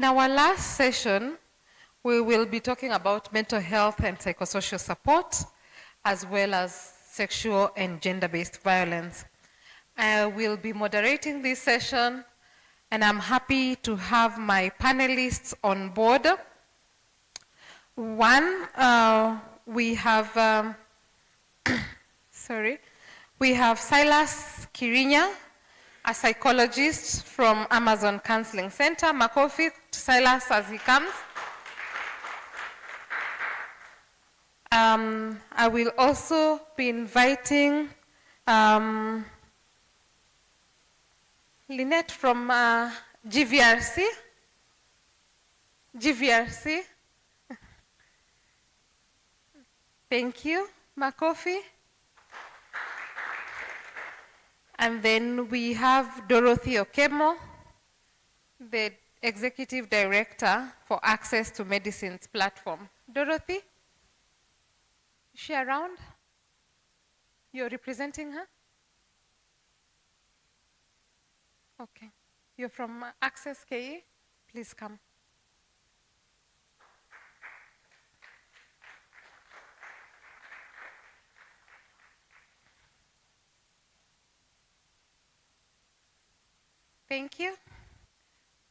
In our last session, we will be talking about mental health and psychosocial support, as well as sexual and gender-based violence. I will be moderating this session, and I'm happy to have my panelists on board. One, we have, we have Silas Kirinya, a psychologist from Amazon Counseling Center. Makofi to Silas as he comes. I will also be inviting Lynette from GVRC. Thank you, Makofi. And then we have Dorothy Okemo, the Executive Director for Access to Medicines platform. Dorothy, is she around? You're representing her? Okay. You're from Access KE? Please come. Thank you.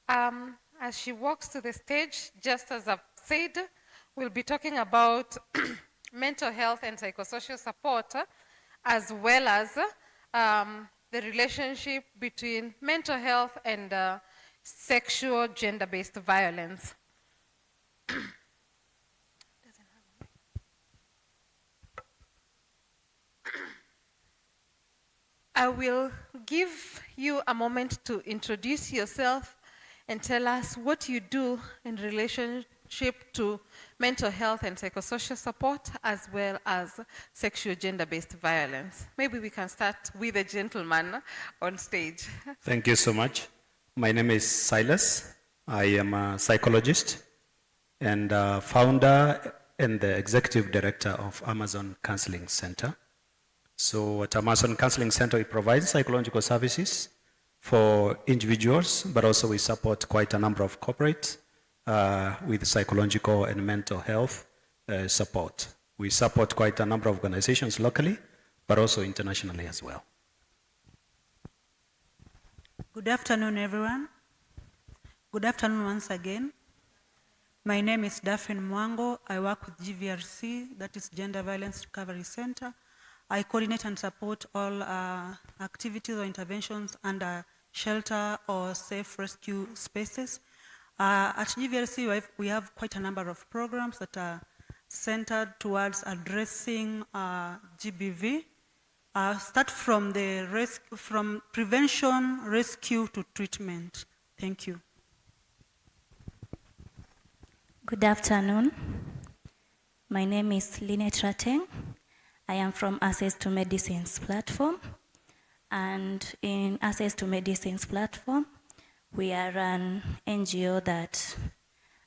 As she walks to the stage, just as I've said, we'll be talking about mental health and psychosocial support, as well as the relationship between mental health and sexual gender-based violence. I will give you a moment to introduce yourself and tell us what you do in relationship to mental health and psychosocial support, as well as sexual gender-based violence. Maybe we can start with a gentleman on stage. Thank you so much. My name is Silas. I am a psychologist and founder and the executive director of Amazon Counseling Center. So at Amazon Counseling Center, we provide psychological services for individuals, but also we support quite a number of corporates with psychological and mental health support. We support quite a number of organizations locally, but also internationally as well. Good afternoon, everyone. Good afternoon once again. My name is Daphne Mwango. I work with GVRC, that is Gender Violence Recovery Center. I coordinate and support all activities or interventions under shelter or safe rescue spaces. At GVRC, we have quite a number of programs that are centered towards addressing GBV. Start from from prevention, rescue to treatment. Thank you. Good afternoon. My name is Lynette Rateng. I am from Access to Medicines platform, and in Access to Medicines platform, we are an NGO that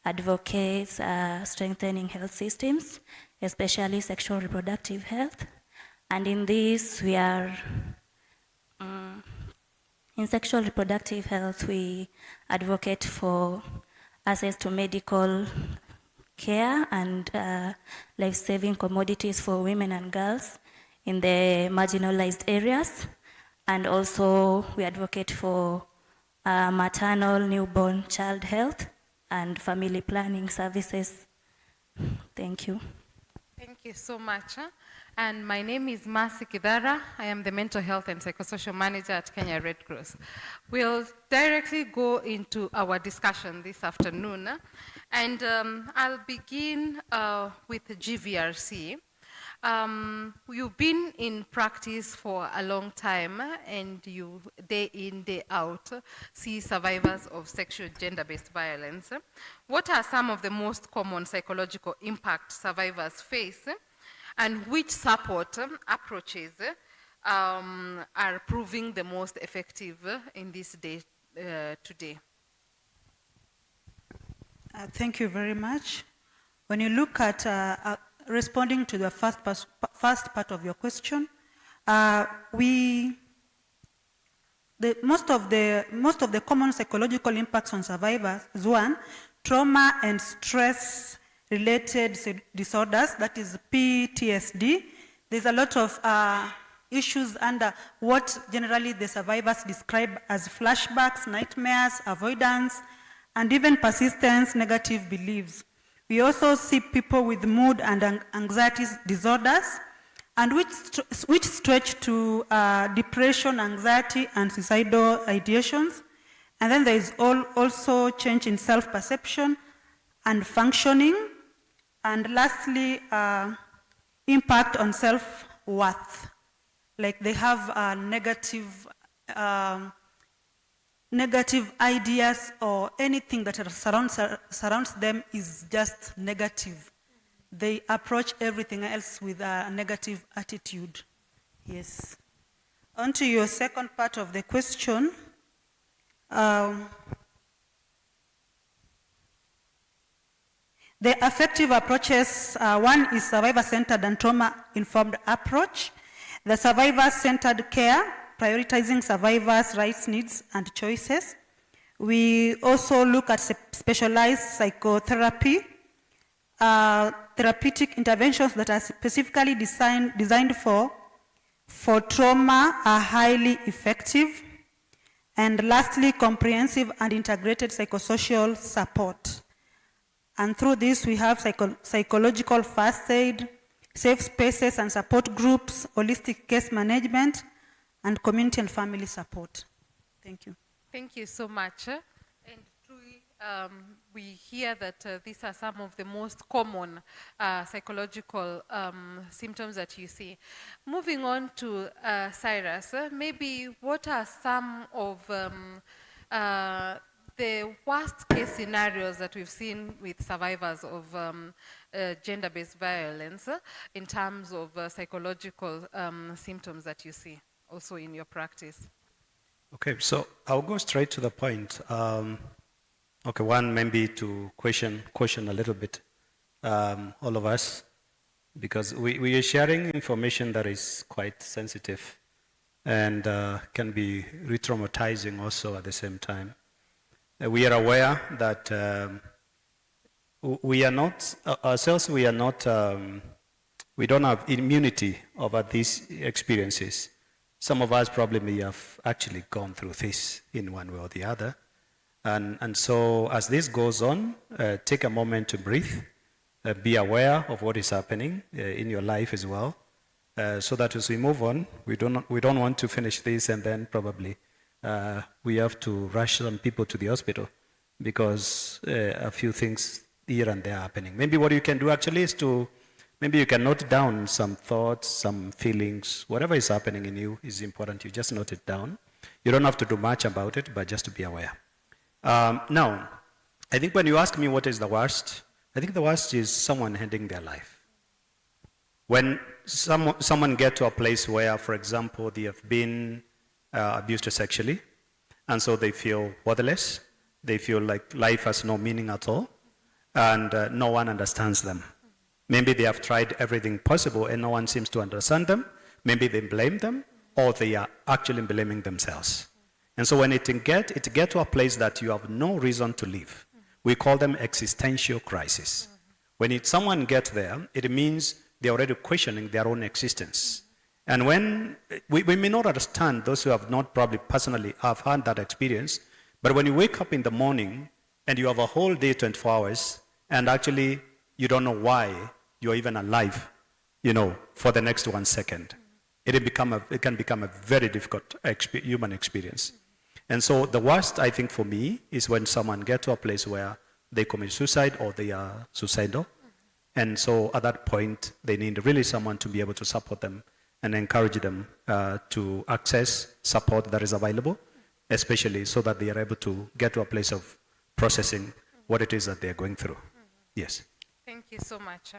advocates strengthening health systems, especially sexual reproductive health. And in this, we are, in sexual reproductive health, we advocate for access to medical care and life-saving commodities for women and girls in the marginalized areas. And also we advocate for maternal newborn child health and family planning services. Thank you. Thank you so much. And my name is Mercy Kidara. I am the Mental Health and Psychosocial Manager at Kenya Red Cross. We'll directly go into our discussion this afternoon. And I'll begin with GVRC. You've been in practice for a long time, and you, day in, day out, see survivors of sexual gender-based violence. What are some of the most common psychological impacts survivors face, and which support approaches are proving the most effective in this day today? Thank you very much. When you look at responding to the first part of your question, most of the common psychological impacts on survivors is one, trauma and stress-related disorders, that is PTSD. There's a lot of issues under what generally the survivors describe as flashbacks, nightmares, avoidance, and even persistent negative beliefs. We also see people with mood and anxiety disorders, and which stretch to depression, anxiety, and suicidal ideations. And then there is also change in self-perception and functioning. And lastly, impact on self-worth. Like they have negative ideas, or anything that surrounds them is just negative. They approach everything else with a negative attitude. Yes. On to your second part of the question. The effective approaches, one is survivor-centered and trauma-informed approach. The survivor-centered care, prioritizing survivors' rights, needs, and choices. We also look at specialized psychotherapy, therapeutic interventions that are specifically designed for trauma are highly effective. And lastly, comprehensive and integrated psychosocial support. And through this, we have psychological first aid, safe spaces and support groups, holistic case management, and community and family support. Thank you. Thank you so much. And truly, we hear that these are some of the most common psychological symptoms that you see. Moving on to Cyrus, maybe what are some of the worst case scenarios that we've seen with survivors of gender-based violence in terms of psychological symptoms that you see also in your practice? Okay, so I'll go straight to the point. Okay, one, maybe to caution a little bit all of us, because we are sharing information that is quite sensitive and can be re-traumatizing also at the same time. We are aware that we are not, ourselves, we don't have immunity over these experiences. Some of us probably may have actually gone through this in one way or the other. And so as this goes on, take a moment to breathe, be aware of what is happening in your life as well, so that as we move on, we don't want to finish this and then probably we have to rush some people to the hospital because a few things here and there are happening. Maybe what you can do actually is maybe you can note down some thoughts, some feelings, whatever is happening in you is important. You just note it down. You don't have to do much about it, but just to be aware. Now, I think when you ask me what is the worst, I think the worst is someone ending their life. When someone gets to a place where, for example, they have been abused sexually, and so they feel worthless, they feel like life has no meaning at all, and no one understands them. Maybe they have tried everything possible and no one seems to understand them. Maybe they blame them, or they are actually blaming themselves. And so when it get to a place that you have no reason to live, we call them existential crisis. When someone gets there, it means they're already questioning their own existence. And when we may not understand, those who have not probably personally have had that experience, but when you wake up in the morning and you have a whole day, 24 hours, and actually you don't know why you're even alive, for the next 1 second, it can become a very difficult human experience. And so the worst, I think, for me, is when someone gets to a place where they commit suicide or they are suicidal. And so at that point, they need really someone to be able to support them and encourage them to access support that is available, especially so that they are able to get to a place of processing what it is that they are going through. Yes. Thank you so much.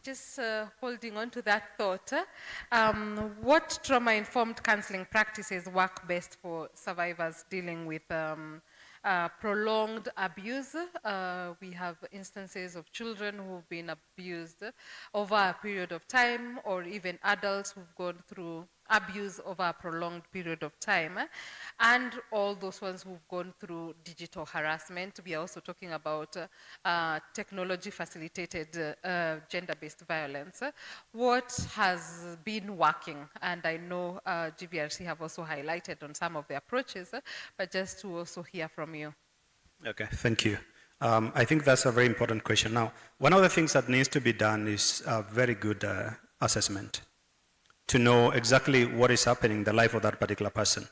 Just holding on to that thought, what trauma-informed counseling practices work best for survivors dealing with prolonged abuse? We have instances of children who've been abused over a period of time, or even adults who've gone through abuse over a prolonged period of time, and all those ones who've gone through digital harassment. We are also talking about technology-facilitated gender-based violence. What has been working? And I know GVRC have also highlighted on some of the approaches, but just to also hear from you. Okay, thank you. I think that's a very important question. Now, one of the things that needs to be done is a very good assessment to know exactly what is happening in the life of that particular person.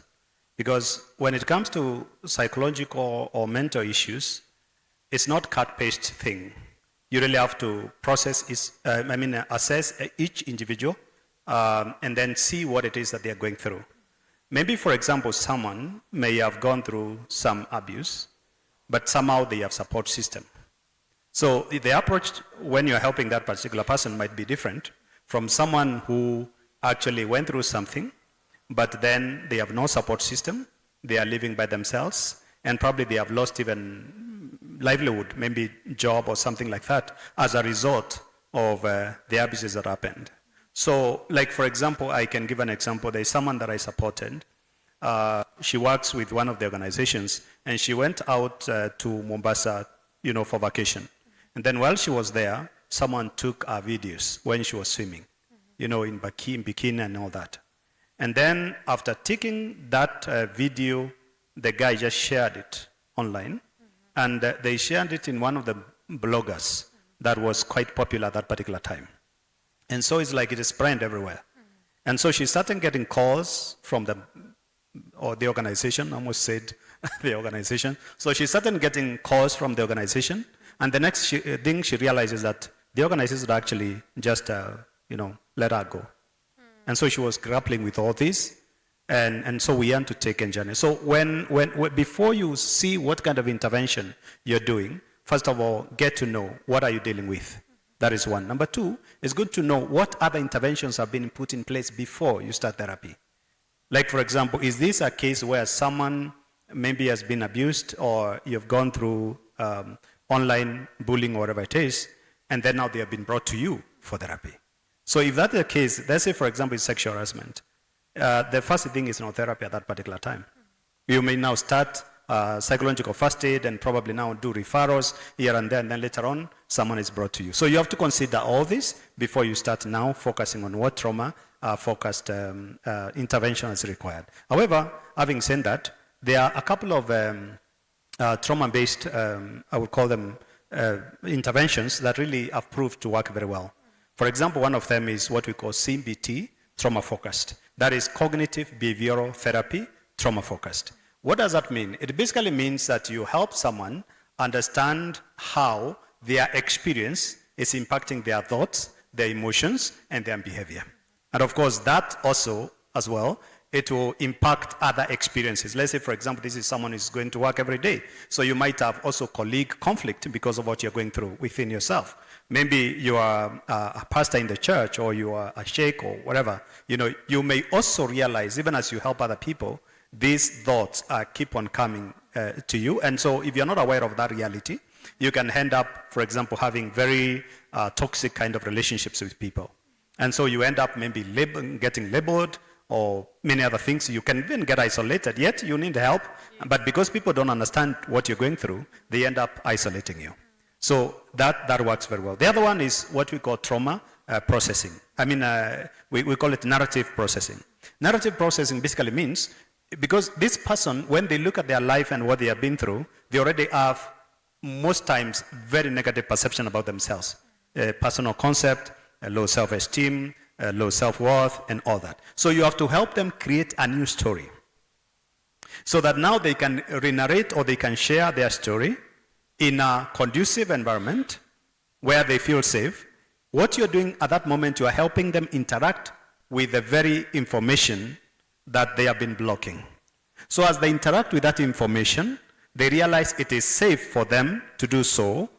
Because when it comes to psychological or mental issues, it's not cut-paste thing. You really have to assess each individual and then see what it is that they're going through. Maybe, for example, someone may have gone through some abuse, but somehow they have support system. So the approach when you're helping that particular person might be different from someone who actually went through something, but then they have no support system, they are living by themselves, and probably they have lost even livelihood, maybe job or something like that, as a result of the abuses that happened. So, like for example, I can give an example. There's someone that I supported. She works with one of the organizations, and she went out to Mombasa, for vacation. And then while she was there, someone took her videos when she was swimming, in bikini and all that. And then after taking that video, the guy just shared it online. And they shared it in one of the bloggers that was quite popular at that particular time. And so it's like it is spread everywhere. And so she started getting calls from the organization, almost said the organization. So she started getting calls from the organization. And the next thing she realizes that the organization actually just, let her go. And so she was grappling with all this. And so we had to take a journey. So before you see what kind of intervention you're doing, first of all, get to know what are you dealing with. That is one. Number two, it's good to know what other interventions have been put in place before you start therapy. Like, for example, is this a case where someone maybe has been abused, or you've gone through online bullying or whatever it is, and then now they have been brought to you for therapy? So if that's the case, let's say, for example, it's sexual harassment. The first thing is no therapy at that particular time. You may now start psychological first aid and probably now do referrals here and there, and then later on, someone is brought to you. So you have to consider all this before you start now focusing on what trauma-focused intervention is required. However, having said that, there are a couple of trauma-based, I would call them interventions that really have proved to work very well. For example, one of them is what we call CBT, trauma-focused. That is cognitive behavioral therapy, trauma-focused. What does that mean? It basically means that you help someone understand how their experience is impacting their thoughts, their emotions, and their behavior. And of course, that also, as well, it will impact other experiences. Let's say, for example, this is someone who's going to work every day. So you might have also colleague conflict because of what you're going through within yourself. Maybe you are a pastor in the church, or you are a sheikh, or whatever. You may also realize, even as you help other people, these thoughts keep on coming to you. And so if you're not aware of that reality, you can end up, for example, having very toxic kind of relationships with people. And so you end up maybe getting labeled, or many other things. You can even get isolated, yet you need help. But because people don't understand what you're going through, they end up isolating you. So that works very well. The other one is what we call trauma processing. We call it narrative processing. Narrative processing basically means, because this person, when they look at their life and what they have been through, they already have, most times, very negative perception about themselves. Personal concept, low self-esteem, low self-worth, and all that. So you have to help them create a new story, so that now they can re-narrate, or they can share their story in a conducive environment where they feel safe. What you're doing at that moment, you are helping them interact with the very information that they have been blocking. So as they interact with that information, they realize it is safe for them to do so,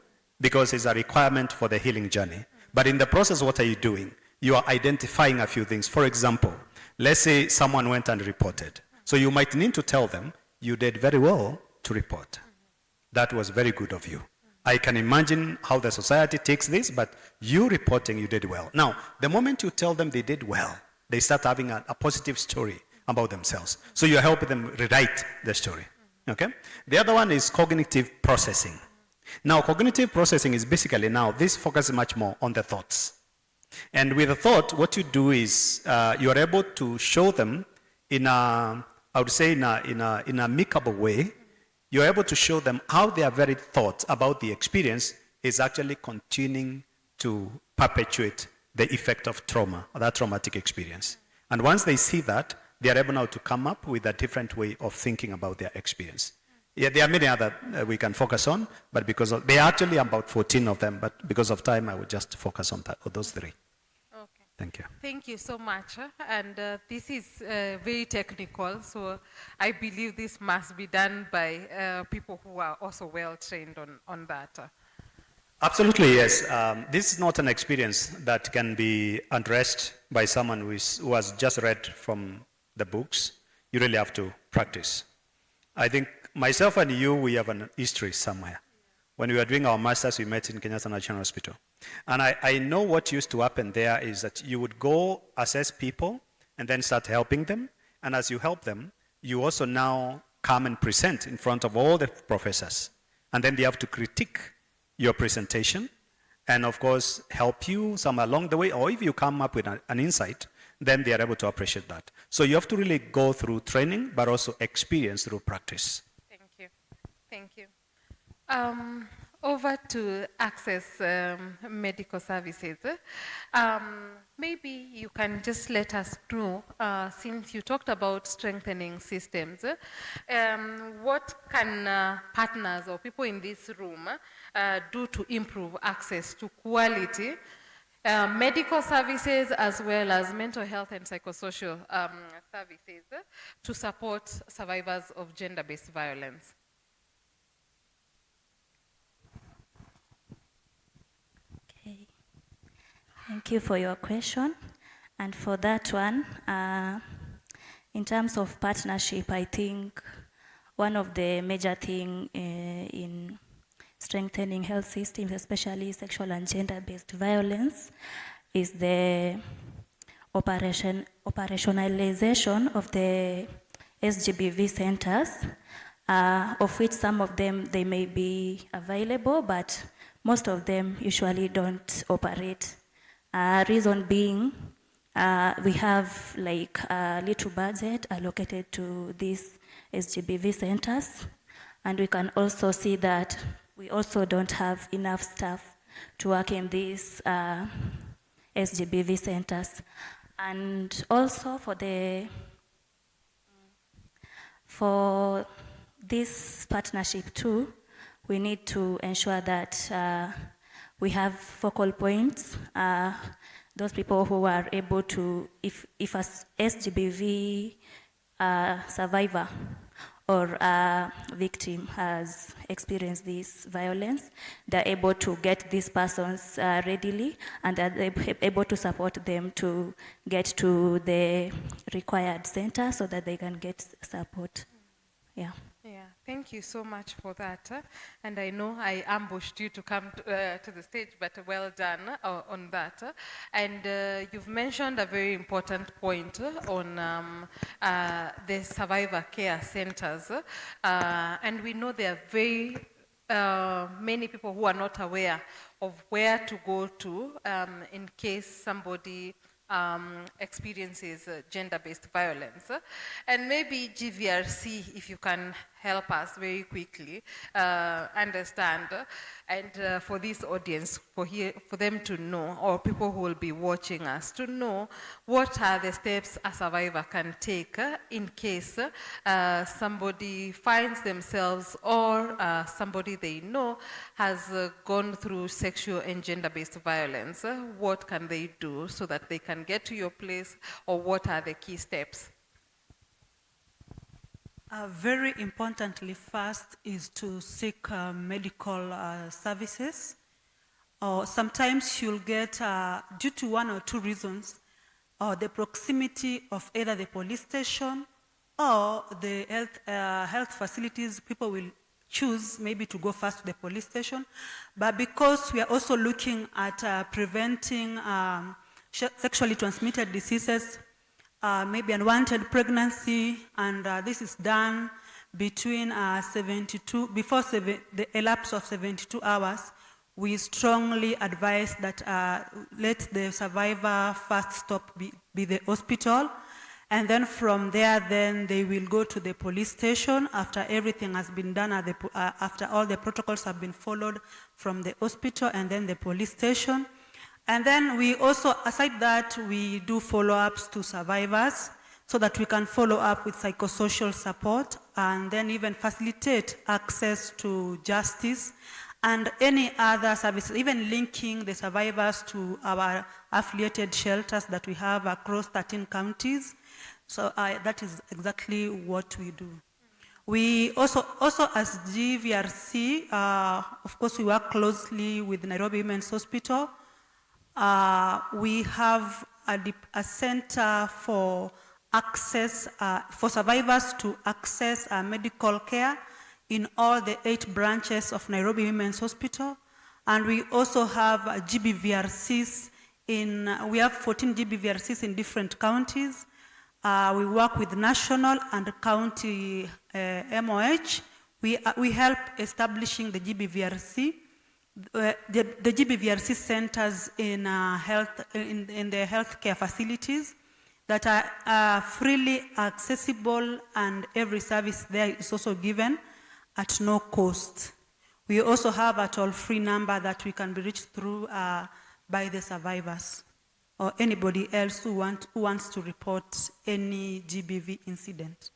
because it's a requirement for the healing journey. But in the process, what are you doing? You are identifying a few things. For example, let's say someone went and reported. So you might need to tell them, you did very well to report. That was very good of you. I can imagine how the society takes this, but you reporting, you did well. Now, the moment you tell them they did well, they start having a positive story about themselves. So you're helping them rewrite the story. Okay? The other one is cognitive processing. Now, cognitive processing is basically now, this focuses much more on the thoughts. And with a thought, what you do is you are able to show them in a, I would say in a amicable way, you're able to show them how their very thoughts about the experience is actually continuing to perpetuate the effect of trauma, or that traumatic experience. And once they see that, they are able now to come up with a different way of thinking about their experience. Yeah, there are many other we can focus on, but because of, there are actually about 14 of them, but because of time, I will just focus on those three. Okay. Thank you. Thank you so much. And this is very technical, so I believe this must be done by people who are also well trained on that. Absolutely, yes. This is not an experience that can be addressed by someone who has just read from the books. You really have to practice. I think myself and you, we have an history somewhere. When we were doing our masters, we met in Kenyatta National Hospital. And I know what used to happen there is that you would go assess people and then start helping them. And as you help them, you also now come and present in front of all the professors. And then they have to critique your presentation and, of course, help you some along the way. Or if you come up with an insight, then they are able to appreciate that. So you have to really go through training, but also experience through practice. Thank you. Thank you. Over to access medical services. Maybe you can just let us know, since you talked about strengthening systems, what can partners or people in this room do to improve access to quality medical services as well as mental health and psychosocial services to support survivors of gender-based violence? Okay. Thank you for your question. And for that one, in terms of partnership, I think one of the major things in strengthening health systems, especially sexual and gender-based violence, is the operationalization of the SGBV centers, of which some of them, they may be available, but most of them usually don't operate. Reason being, we have like a little budget allocated to these SGBV centers, and we can also see that we also don't have enough staff to work in these SGBV centers. And also for this partnership too, we need to ensure that we have focal points, those people who are able to, if a SGBV survivor or a victim has experienced this violence, they're able to get these persons readily, and they're able to support them to get to the required center so that they can get support. Yeah. Yeah, thank you so much for that. And I know I ambushed you to come to the stage, but well done on that. And you've mentioned a very important point on the survivor care centers. And we know there are very many people who are not aware of where to go to in case somebody experiences gender-based violence. And maybe GVRC, if you can help us very quickly understand, and for this audience, for them to know, or people who will be watching us, to know what are the steps a survivor can take in case somebody finds themselves or somebody they know has gone through sexual and gender-based violence. What can they do so that they can get to your place, or what are the key steps? Very importantly, first is to seek medical services. Or sometimes you'll get, due to one or two reasons, the proximity of either the police station or the health facilities, people will choose maybe to go first to the police station. But because we are also looking at preventing sexually transmitted diseases, maybe unwanted pregnancy, and this is done between the elapse of 72 hours. We strongly advise that let the survivor first stop be the hospital, and then from there, then they will go to the police station after everything has been done, after all the protocols have been followed from the hospital and then the police station. And then we also, aside that, we do follow-ups to survivors so that we can follow up with psychosocial support and then even facilitate access to justice and any other services, even linking the survivors to our affiliated shelters that we have across 13 counties. So that is exactly what we do. We also as GVRC, of course, we work closely with Nairobi Women's Hospital. We have a center for access, for survivors to access medical care in all the 8 branches of Nairobi Women's Hospital. And we also have GBVRCs we have 14 GBVRCs in different counties. We work with national and county MOH. We help establishing the GBVRC. The GBVRC centers in the healthcare facilities that are freely accessible, and every service there is also given at no cost. We also have a toll-free number that we can be reached through by the survivors or anybody else who wants to report any GBV incident.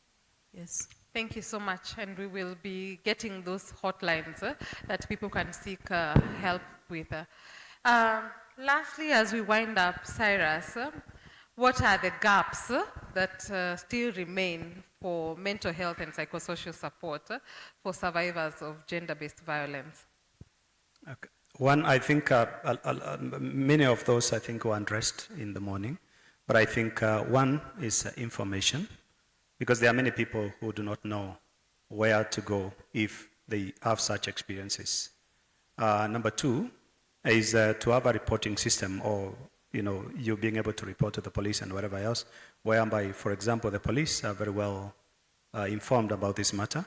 Yes. Thank you so much, and we will be getting those hotlines that people can seek help with. Lastly, as we wind up, Cyrus, what are the gaps that still remain for mental health and psychosocial support for survivors of gender-based violence? Okay. One, I think many of those I think were addressed in the morning, but I think one is information, because there are many people who do not know where to go if they have such experiences. Number 2 is to have a reporting system, or you being able to report to the police and whatever else, whereby, for example, the police are very well informed about this matter.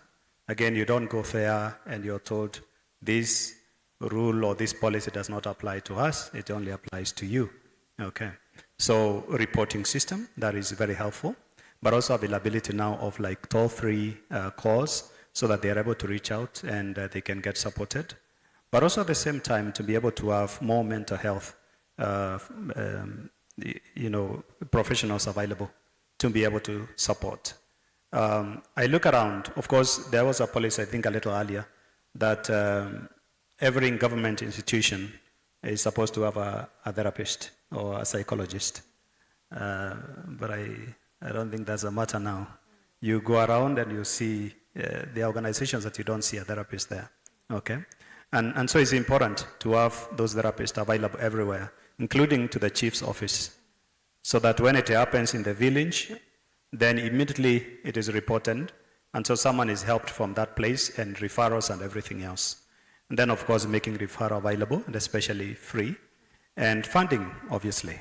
Again, you don't go there and you're told this rule or this policy does not apply to us, it only applies to you. Okay. So reporting system, that is very helpful, but also availability now of like toll-free calls so that they are able to reach out and they can get supported. But also at the same time to be able to have more mental health professionals available to be able to support. I look around, of course, there was a policy, I think a little earlier, that every government institution is supposed to have a therapist or a psychologist. But I don't think that's a matter now. You go around and you see the organizations that you don't see a therapist there. Okay? And so it's important to have those therapists available everywhere, including to the chief's office, so that when it happens in the village, then immediately it is reported, and so someone is helped from that place, and referrals and everything else. And then, of course, making referral available, and especially free, and funding, obviously.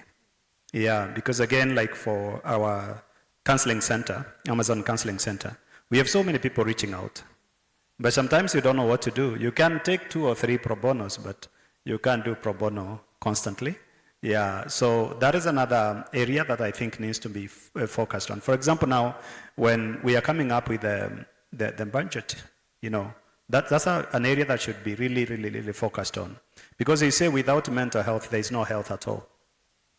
Yeah, because again, like for our counseling center, Amazon Counseling Center, we have so many people reaching out. But sometimes you don't know what to do. You can take 2 or 3 pro bonos, but you can't do pro bono constantly. Yeah, so that is another area that I think needs to be focused on. For example, now, when we are coming up with the budget, that's an area that should be really, really, really focused on. Because they say without mental health, there is no health at all.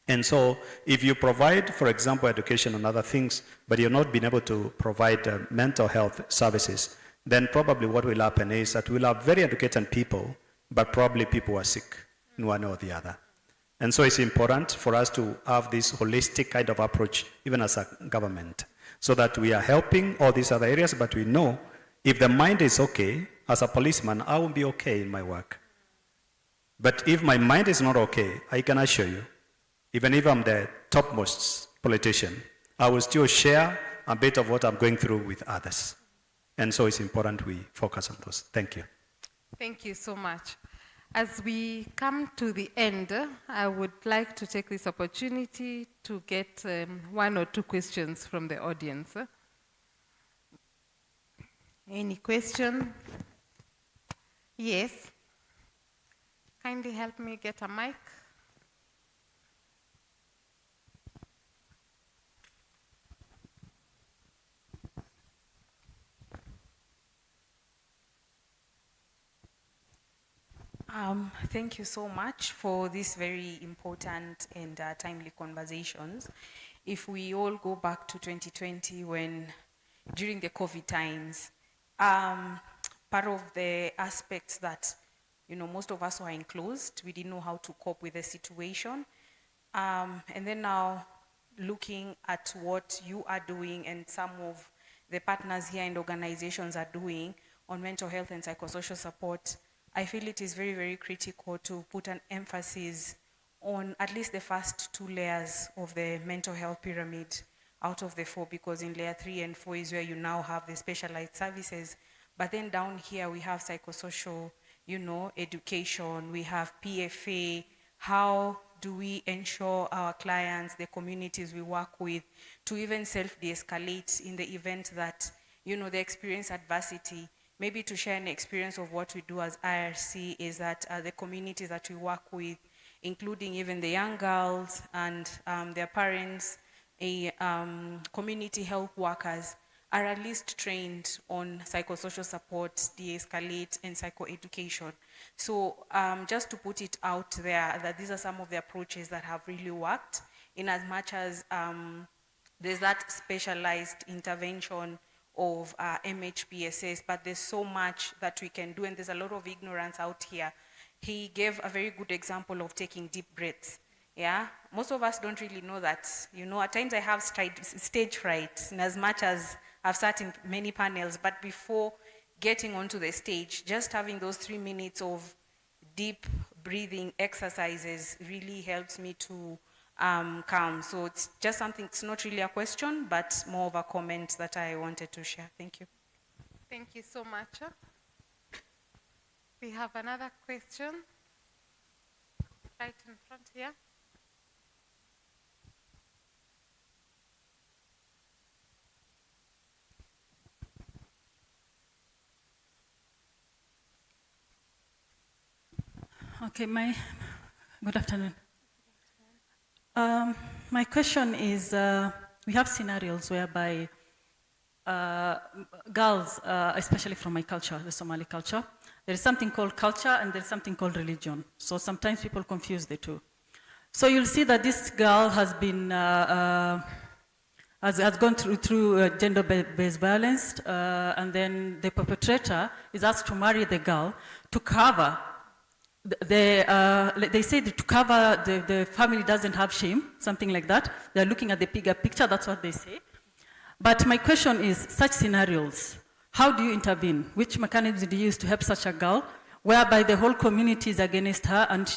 And so if you provide, for example, education and other things, but you're not being able to provide mental health services, then probably what will happen is that we'll have very educated people, but probably people are sick in one or the other. And so it's important for us to have this holistic kind of approach, even as a government, so that we are helping all these other areas, but we know if the mind is okay, as a policeman, I will be okay in my work. But if my mind is not okay, I can assure you, even if I'm the topmost politician, I will still share a bit of what I'm going through with others. And so it's important we focus on those. Thank you. Thank you so much. As we come to the end, I would like to take this opportunity to get one or two questions from the audience. Any question? Yes. Kindly help me get a mic. Thank you so much for these very important and timely conversations. If we all go back to 2020 when, during the COVID times, part of the aspects that, most of us were enclosed, we didn't know how to cope with the situation. And then now looking at what you are doing and some of the partners here and organizations are doing on mental health and psychosocial support, I feel it is very, very critical to put an emphasis on at least the first two layers of the mental health pyramid out of the four, because in layer 3 and 4 is where you now have the specialized services. But then down here we have psychosocial, education, we have PFA. How do we ensure our clients, the communities we work with, to even self-de-escalate in the event that, they experience adversity? Maybe to share an experience of what we do as IRC is that the communities that we work with, including even the young girls and their parents, community health workers, are at least trained on psychosocial support, de-escalate, and psychoeducation. So just to put it out there, that these are some of the approaches that have really worked, in as much as there's that specialized intervention of MHPSS, but there's so much that we can do, and there's a lot of ignorance out here. He gave a very good example of taking deep breaths. Yeah, most of us don't really know that. At times I have stage fright, in as much as I've sat in many panels, but before getting onto the stage, just having those 3 minutes of deep breathing exercises really helps me to calm. So it's just something, it's not really a question, but more of a comment that I wanted to share. Thank you. Thank you so much. We have another question right in front here. Okay, good afternoon. My question is, we have scenarios whereby girls, especially from my culture, the Somali culture, there is something called culture and there's something called religion. So sometimes people confuse the two. So you'll see that this girl has been, has gone through gender-based violence, and then the perpetrator is asked to marry the girl to cover. They say that to cover the family doesn't have shame, something like that. They're looking at the bigger picture, that's what they say. But my question is, such scenarios, how do you intervene? Which mechanisms do you use to help such a girl, whereby the whole community is against her and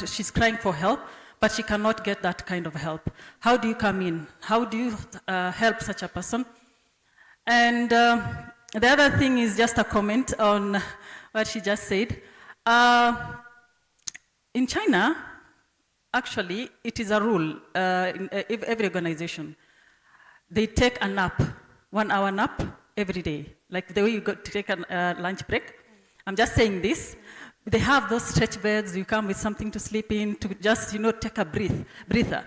she's crying for help, but she cannot get that kind of help? How do you come in? How do you help such a person? And the other thing is just a comment on what she just said. In China, actually, it is a rule in every organization. They take a nap, 1 hour nap every day, like the way you go to take a lunch break. I'm just saying this. They have those stretch beds, you come with something to sleep in, to just, take a breather.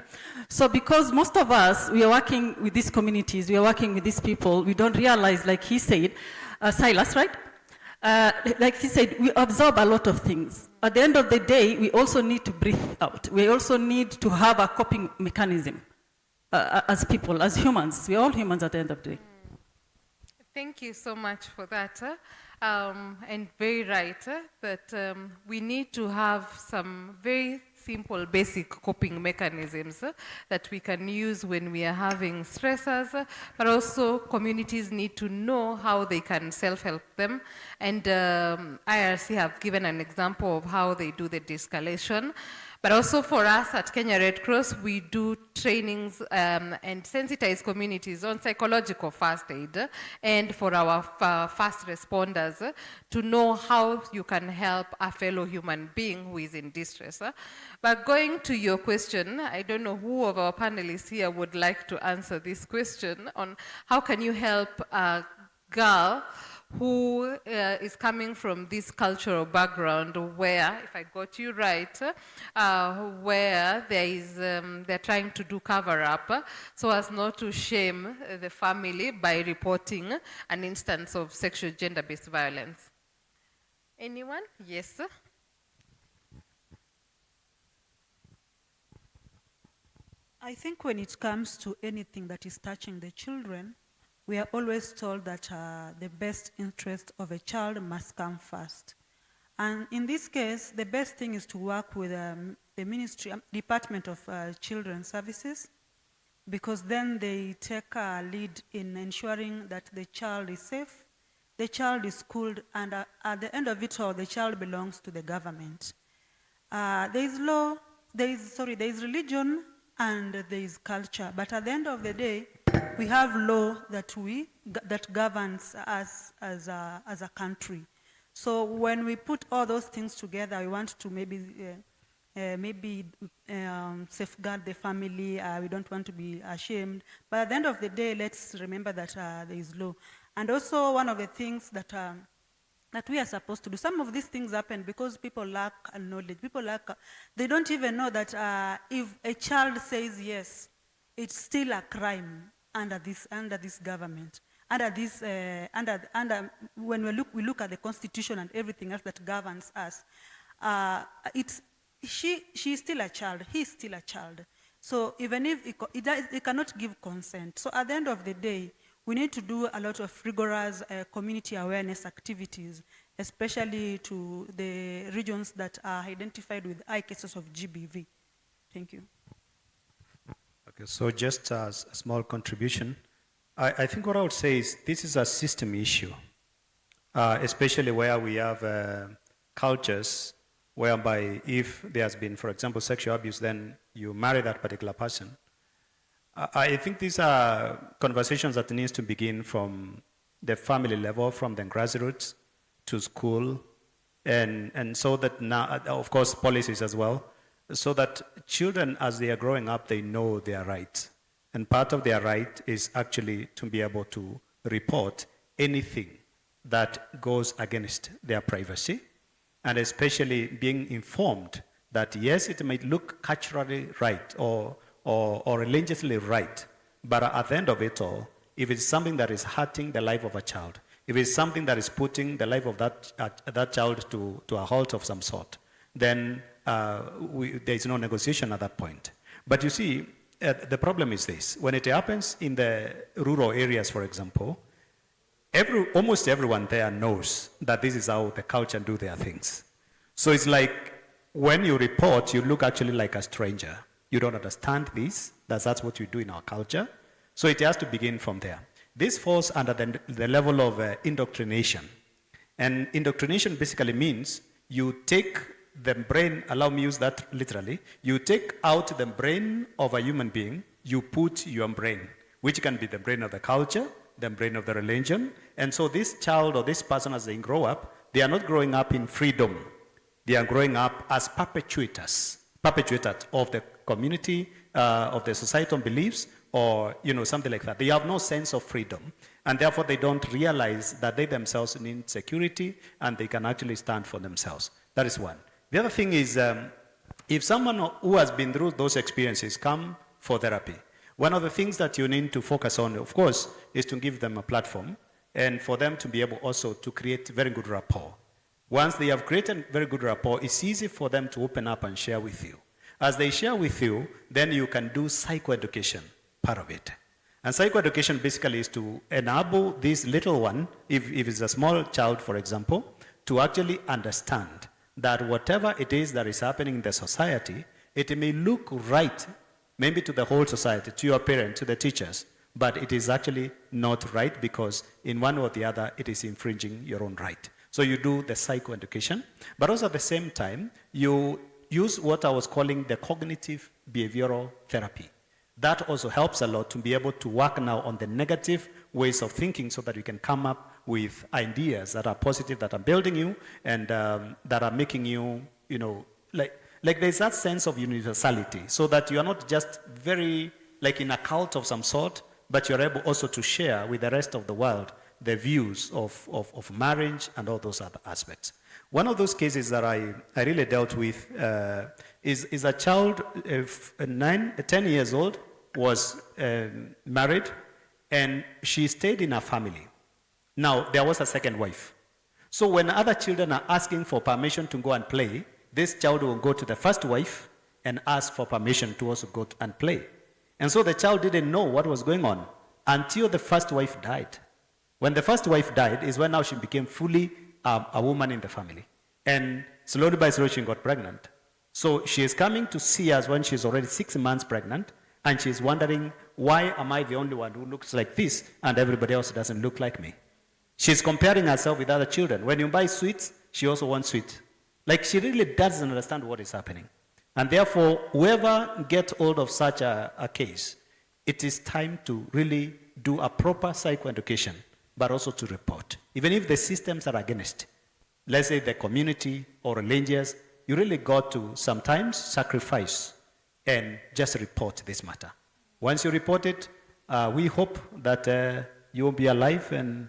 So because most of us, we are working with these communities, we are working with these people, we don't realize, like he said, Silas, right? Like he said, we absorb a lot of things. At the end of the day, we also need to breathe out. We also need to have a coping mechanism as people, as humans. We're all humans at the end of the day. Thank you so much for that. And very right, that we need to have some very simple, basic coping mechanisms that we can use when we are having stressors, but also communities need to know how they can self-help them. And IRC have given an example of how they do the de-escalation. But also for us at Kenya Red Cross, we do trainings and sensitize communities on psychological first aid and for our first responders to know how you can help a fellow human being who is in distress. But going to your question, I don't know who of our panelists here would like to answer this question on how can you help a girl who is coming from this cultural background where, if I got you right, where there is, they're trying to do cover-up so as not to shame the family by reporting an instance of sexual gender-based violence. Anyone? Yes, sir. I think when it comes to anything that is touching the children, we are always told that the best interest of a child must come first. And in this case, the best thing is to work with the Ministry, Department of Children's Services, because then they take a lead in ensuring that the child is safe, the child is schooled, and at the end of it all, the child belongs to the government. There is law, there is religion, and there is culture. But at the end of the day, we have law that governs us as a country. So when we put all those things together, we want to maybe safeguard the family. We don't want to be ashamed. But at the end of the day, let's remember that there is law. And also one of the things that we are supposed to do. Some of these things happen because people lack knowledge. They don't even know that if a child says yes, it's still a crime under this government. When we look at the Constitution and everything else that governs us, she is still a child, he is still a child. So even if it cannot give consent. So at the end of the day, we need to do a lot of rigorous community awareness activities, especially to the regions that are identified with high cases of GBV. Thank you. Okay, so just as a small contribution, I think what I would say is this is a system issue, especially where we have cultures whereby if there has been, for example, sexual abuse, then you marry that particular person. I think these are conversations that needs to begin from the family level, from the grassroots to school, and so that now, of course, policies as well, so that children, as they are growing up, they know their rights. And part of their right is actually to be able to report anything that goes against their privacy, and especially being informed that, yes, it might look culturally right or religiously right, but at the end of it all, if it's something that is hurting the life of a child, if it's something that is putting the life of that child to a halt of some sort, then there is no negotiation at that point. But you see, the problem is this. When it happens in the rural areas, for example, almost everyone there knows that this is how the culture do their things. So it's like when you report, you look actually like a stranger. You don't understand this. That's what you do in our culture. So it has to begin from there. This falls under the level of indoctrination. And indoctrination basically means you take the brain, allow me use that literally, you take out the brain of a human being, you put your brain, which can be the brain of the culture, the brain of the religion. And so this child or this person, as they grow up, they are not growing up in freedom. They are growing up as perpetuators of the community, of the societal beliefs, or something like that. They have no sense of freedom, and therefore they don't realize that they themselves need security and they can actually stand for themselves. That is one. The other thing is, if someone who has been through those experiences come for therapy, one of the things that you need to focus on, of course, is to give them a platform and for them to be able also to create very good rapport. Once they have created very good rapport, it's easy for them to open up and share with you. As they share with you, then you can do psychoeducation, part of it. And psychoeducation basically is to enable this little one, if it's a small child, for example, to actually understand that whatever it is that is happening in the society, it may look right, maybe to the whole society, to your parents, to the teachers, but it is actually not right because in one or the other, it is infringing your own right. So you do the psychoeducation, but also at the same time, you use what I was calling the cognitive behavioral therapy. That also helps a lot to be able to work now on the negative ways of thinking so that you can come up with ideas that are positive, that are building you, and that are making you, you know, like there's that sense of universality, so that you are not just very, like in a cult of some sort, but you're able also to share with the rest of the world the views of marriage and all those other aspects. One of those cases that I really dealt with is a child, 10 years old, was married, and she stayed in her family. Now, there was a second wife. So when other children are asking for permission to go and play, this child will go to the first wife and ask for permission to also go and play. And so the child didn't know what was going on until the first wife died. When the first wife died is when now she became fully a woman in the family. And slowly by slowly she got pregnant. So she is coming to see us when she's already 6 months pregnant, and she's wondering, why am I the only one who looks like this and everybody else doesn't look like me? She's comparing herself with other children. When you buy sweets, she also wants sweets. Like, she really doesn't understand what is happening. And therefore, whoever gets hold of such a case, it is time to really do a proper psychoeducation, but also to report. Even if the systems are against, let's say the community or religious, you really got to sometimes sacrifice and just report this matter. Once you report it, we hope that you will be alive and